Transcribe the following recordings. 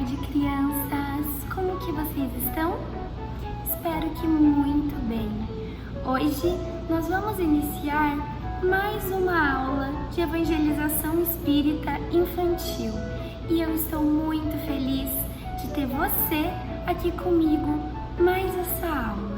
tarde, crianças! Como que vocês estão? Espero que muito bem! Hoje nós vamos iniciar mais uma aula de evangelização espírita infantil e eu estou muito feliz de ter você aqui comigo mais essa aula.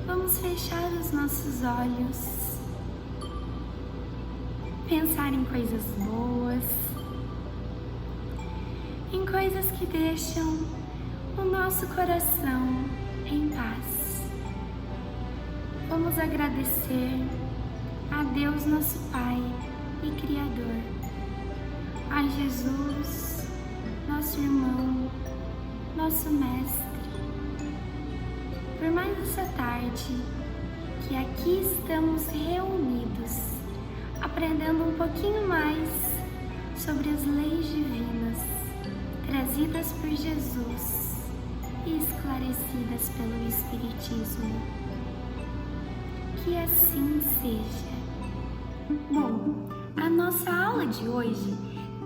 Vamos fechar os nossos olhos, pensar em coisas boas, em coisas que deixam o nosso coração em paz. Vamos agradecer a Deus, nosso Pai e Criador, a Jesus, nosso irmão, nosso mestre, por mais essa tarde que aqui estamos reunidos, aprendendo um pouquinho mais sobre as leis divinas trazidas por Jesus e esclarecidas pelo Espiritismo. Que assim seja. Bom, a nossa aula de hoje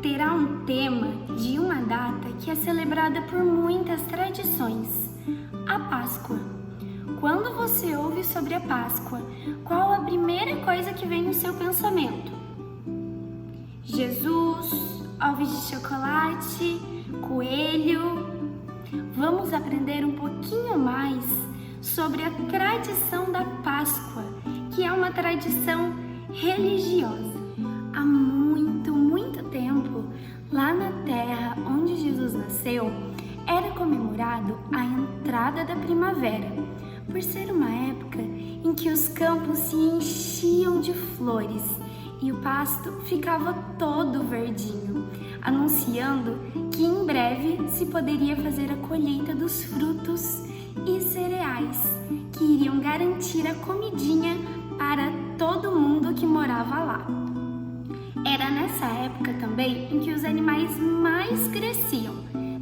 terá um tema de uma data que é celebrada por muitas tradições, a Páscoa. Quando você ouve sobre a Páscoa, qual a primeira coisa que vem no seu pensamento? Jesus, ovos de chocolate, coelho. Vamos aprender um pouquinho mais sobre a tradição da Páscoa, que é uma tradição religiosa. Há muito tempo, lá na terra onde Jesus nasceu, era comemorado a entrada da primavera, por ser uma época em que os campos se enchiam de flores e o pasto ficava todo verdinho, anunciando que em breve se poderia fazer a colheita dos frutos e cereais, que iriam garantir a comidinha para todo mundo que morava lá. Era nessa época também em que os animais mais cresciam,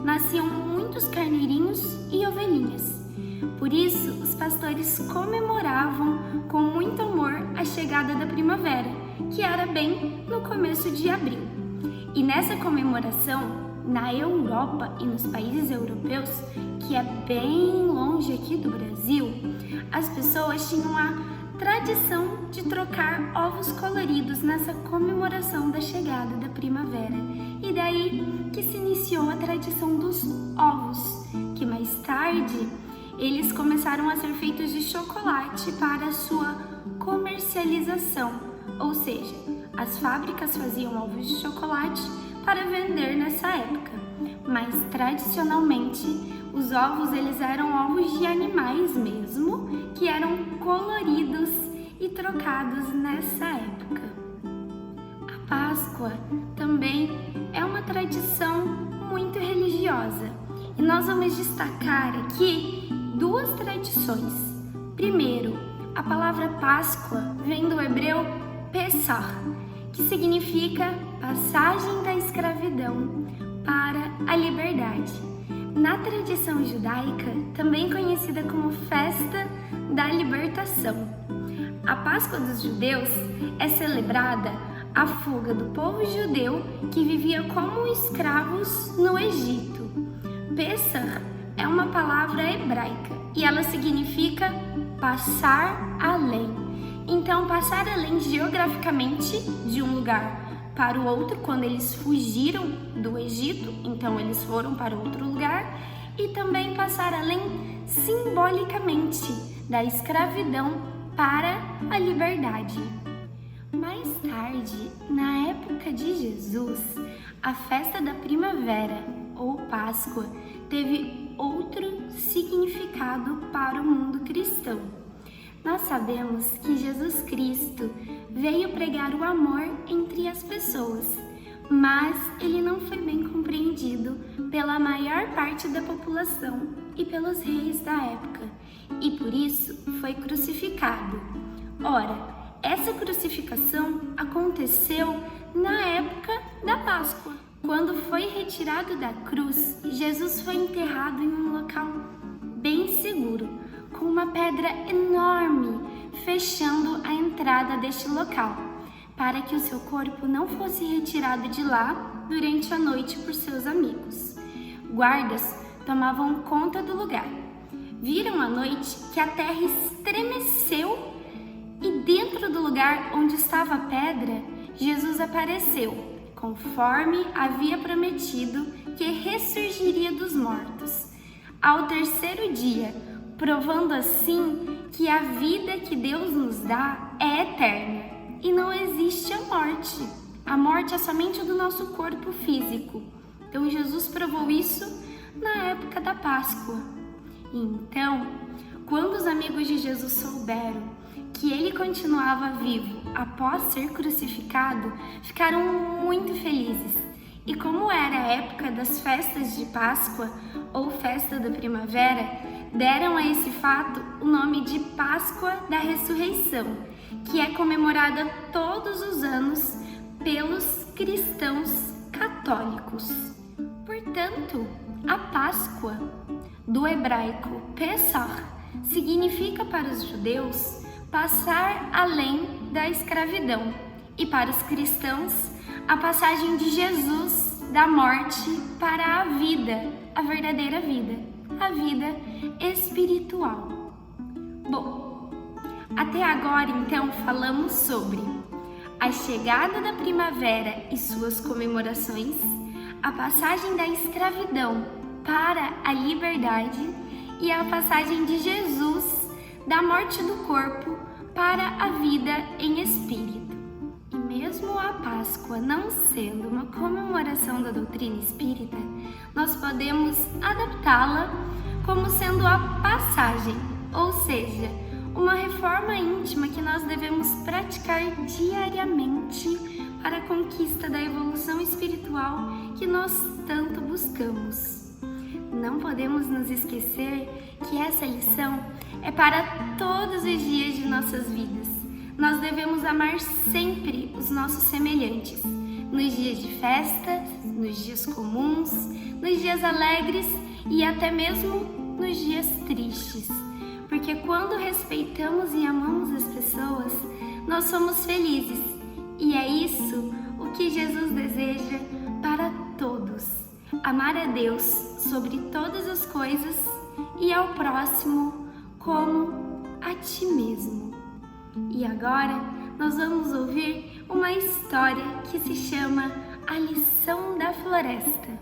nasciam muitos carneirinhos e ovelhinhas. Por isso, os pastores comemoravam com muito amor a chegada da primavera, que era bem no começo de abril. E nessa comemoração, na Europa e nos países europeus, que é bem longe aqui do Brasil, as pessoas tinham a tradição de trocar ovos coloridos nessa comemoração da chegada da primavera. E daí que se iniciou a tradição dos ovos, que mais tarde eles começaram a ser feitos de chocolate para sua comercialização, ou seja, as fábricas faziam ovos de chocolate para vender nessa época, mas tradicionalmente os ovos eles eram ovos de animais mesmo, que eram coloridos e trocados nessa época. A Páscoa também é uma tradição muito religiosa e nós vamos destacar aqui duas tradições. Primeiro, a palavra Páscoa vem do hebreu Pesach, que significa passagem da escravidão para a liberdade. Na tradição judaica, também conhecida como Festa da Libertação. A Páscoa dos judeus é celebrada a fuga do povo judeu que vivia como escravos no Egito. Pesach é uma palavra hebraica e ela significa passar além. Então, passar além geograficamente de um lugar para o outro, quando eles fugiram do Egito, então eles foram para outro lugar, e também passar além simbolicamente da escravidão para a liberdade. Mais tarde, na época de Jesus, a festa da primavera, ou Páscoa, teve outro significado para o mundo cristão. Nós sabemos que Jesus Cristo veio pregar o amor entre as pessoas, mas ele não foi bem compreendido pela maior parte da população e pelos reis da época, e por isso foi crucificado. Ora, essa crucificação aconteceu na época da Páscoa. Quando foi retirado da cruz, Jesus foi enterrado em um local bem seguro, com uma pedra enorme fechando a entrada deste local, para que o seu corpo não fosse retirado de lá durante a noite por seus amigos. Guardas tomavam conta do lugar. Viram à noite que a terra estremeceu e dentro do lugar onde estava a pedra, Jesus apareceu, conforme havia prometido que ressurgiria dos mortos ao terceiro dia, provando assim que a vida que Deus nos dá é eterna e não existe a morte. A morte é somente do nosso corpo físico. Então Jesus provou isso na época da Páscoa. E então, quando os amigos de Jesus souberam que ele continuava vivo após ser crucificado, ficaram muito felizes. E como era a época das festas de Páscoa ou festa da primavera, deram a esse fato o nome de Páscoa da Ressurreição, que é comemorada todos os anos pelos cristãos católicos. Portanto, a Páscoa, do hebraico Pesach, significa para os judeus passar além da escravidão e para os cristãos a passagem de Jesus da morte para a vida, a verdadeira vida, a vida espiritual. Bom, até agora então falamos sobre a chegada da primavera e suas comemorações, a passagem da escravidão para a liberdade e a passagem de Jesus da morte do corpo para a vida em espírito. E mesmo a Páscoa não sendo uma comemoração da doutrina espírita, nós podemos adaptá-la como sendo a passagem, ou seja, uma reforma íntima que nós devemos praticar diariamente para a conquista da evolução espiritual que nós tanto buscamos. Não podemos nos esquecer que essa lição é para todos os dias de nossas vidas. Nós devemos amar sempre os nossos semelhantes, nos dias de festa, nos dias comuns, nos dias alegres e até mesmo nos dias tristes. Porque quando respeitamos e amamos as pessoas, nós somos felizes. E é isso o que Jesus deseja para todos. Amar a Deus sobre todas as coisas e ao próximo como a ti mesmo. E agora nós vamos ouvir uma história que se chama A Lição da Floresta.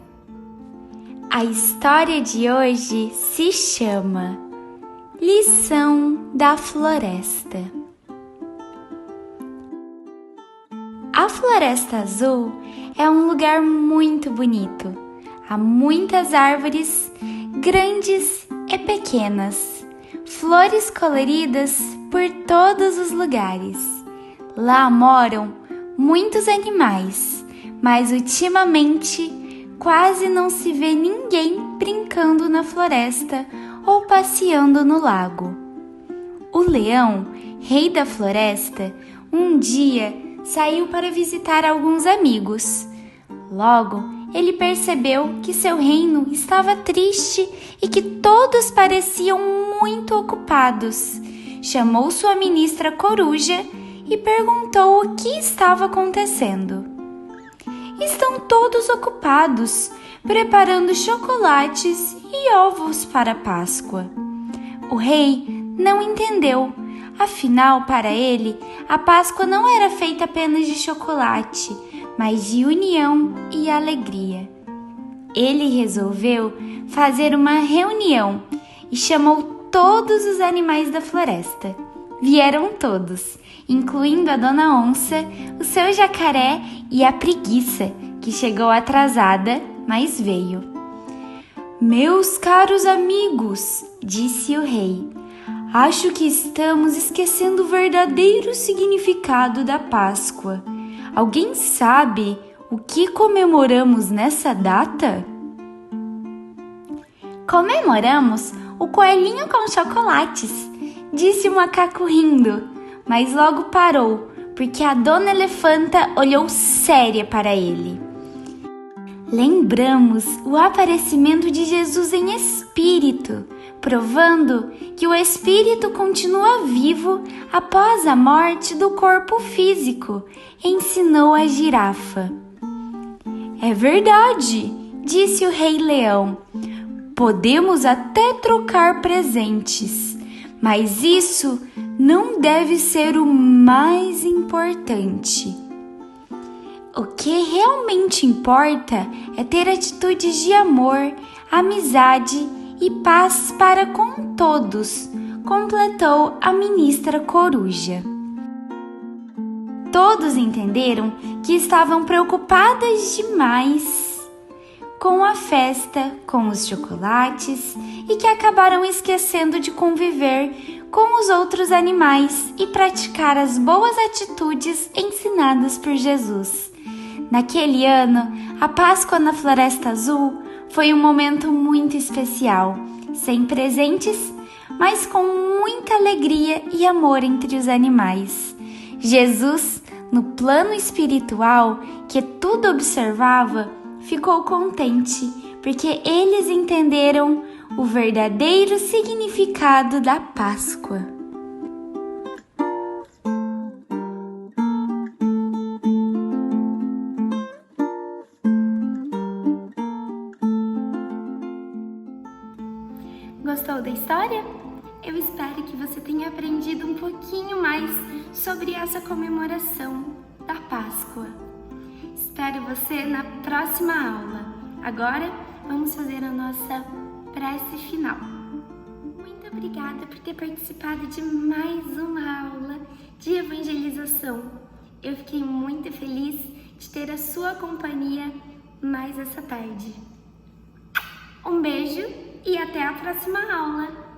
A história de hoje se chama Lição da Floresta. A Floresta Azul é um lugar muito bonito. Há muitas árvores, grandes e pequenas, flores coloridas por todos os lugares. Lá moram muitos animais, mas ultimamente quase não se vê ninguém brincando na floresta ou passeando no lago. O leão, rei da floresta, um dia saiu para visitar alguns amigos. Logo, ele percebeu que seu reino estava triste e que todos pareciam muito ocupados. Chamou sua ministra Coruja e perguntou o que estava acontecendo. Estão todos ocupados, preparando chocolates e ovos para a Páscoa. O rei não entendeu. Afinal, para ele, a Páscoa não era feita apenas de chocolate, mas de união e alegria. Ele resolveu fazer uma reunião e chamou todos os animais da floresta. Vieram todos, incluindo a Dona Onça, o seu jacaré e a preguiça, que chegou atrasada, mas veio. Meus caros amigos, disse o rei, acho que estamos esquecendo o verdadeiro significado da Páscoa. Alguém sabe o que comemoramos nessa data? Comemoramos o coelhinho com chocolates, disse o macaco rindo, mas logo parou, porque a dona Elefanta olhou séria para ele. Lembramos o aparecimento de Jesus em espírito, provando que o espírito continua vivo após a morte do corpo físico, ensinou a girafa. É verdade, disse o Rei Leão. Podemos até trocar presentes, mas isso não deve ser o mais importante. O que realmente importa é ter atitudes de amor, amizade e paz para com todos, completou a ministra Coruja. Todos entenderam que estavam preocupadas demais com a festa, com os chocolates e que acabaram esquecendo de conviver com os outros animais e praticar as boas atitudes ensinadas por Jesus. Naquele ano, a Páscoa na Floresta Azul foi um momento muito especial, sem presentes, mas com muita alegria e amor entre os animais. Jesus, no plano espiritual, que tudo observava, ficou contente, porque eles entenderam o verdadeiro significado da Páscoa. Gostou da história? Eu espero que você tenha aprendido um pouquinho mais sobre essa comemoração da Páscoa. Espero você na próxima aula. Agora, vamos fazer a nossa prece final. Muito obrigada por ter participado de mais uma aula de evangelização. Eu fiquei muito feliz de ter a sua companhia mais essa tarde. Um beijo e até a próxima aula!